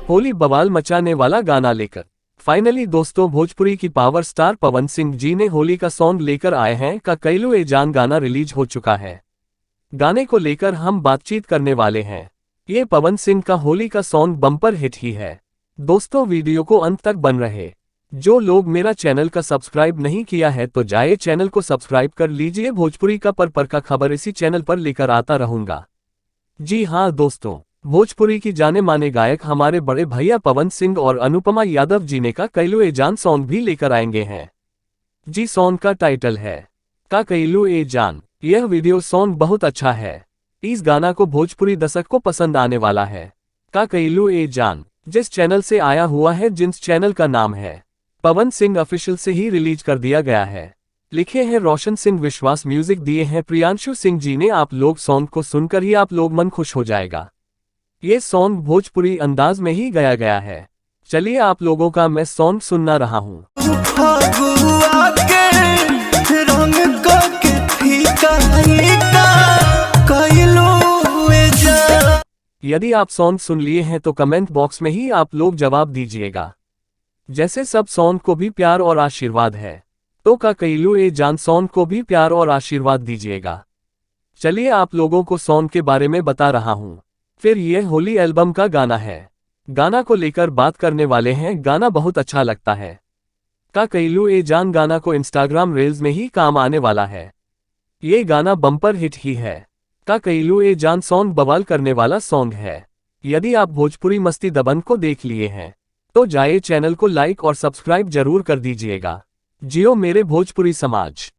होली बवाल मचाने वाला गाना लेकर फाइनली दोस्तों भोजपुरी की पावर स्टार पवन सिंह जी ने होली का सॉन्ग लेकर आए हैं। का कैलू ए जान गाना रिलीज हो चुका है। गाने को लेकर हम बातचीत करने वाले हैं। ये पवन सिंह का होली का सॉन्ग बम्पर हिट ही है। दोस्तों वीडियो को अंत तक बन रहे। जो लोग मेरा चैनल का सब्सक्राइब नहीं किया है तो जाए चैनल को सब्सक्राइब कर लीजिए। भोजपुरी का पर का खबर इसी चैनल पर लेकर आता रहूंगा। जी हाँ दोस्तों, भोजपुरी की जाने माने गायक हमारे बड़े भैया पवन सिंह और अनुपमा यादव जी ने का कैलू ए जान सॉन्ग भी लेकर आएंगे हैं। जी सॉन्ग का टाइटल है का कैलू ए जान। यह वीडियो सॉन्ग बहुत अच्छा है। इस गाना को भोजपुरी दर्शक को पसंद आने वाला है। का कैलू ए जान जिस चैनल से आया हुआ है, जिस चैनल का नाम है पवन सिंह ऑफिशियल से ही रिलीज कर दिया गया है। लिखे हैं रोशन सिंह विश्वास, म्यूजिक दिए हैं प्रियांशु सिंह जी ने। आप लोग सॉन्ग को सुनकर ही आप लोग मन खुश हो जाएगा। ये सॉन्ग भोजपुरी अंदाज में ही गाया गया है। चलिए आप लोगों का मैं सॉन्ग सुनना रहा हूँ। यदि आप सॉन्ग सुन लिए हैं तो कमेंट बॉक्स में ही आप लोग जवाब दीजिएगा। जैसे सब सॉन्ग को भी प्यार और आशीर्वाद है तो का कैलू ए जान सॉन्ग को भी प्यार और आशीर्वाद दीजिएगा। चलिए आप लोगों को सॉन्ग के बारे में बता रहा हूँ। फिर यह होली एल्बम का गाना है। गाना को लेकर बात करने वाले हैं। गाना बहुत अच्छा लगता है। का कैलू ए जान गाना को इंस्टाग्राम रील्स में ही काम आने वाला है। ये गाना बम्पर हिट ही है। का कैलू ए जान सॉन्ग बवाल करने वाला सॉन्ग है। यदि आप भोजपुरी मस्ती दबंग को देख लिए हैं तो जाइए चैनल को लाइक और सब्सक्राइब जरूर कर दीजिएगा। जियो मेरे भोजपुरी समाज।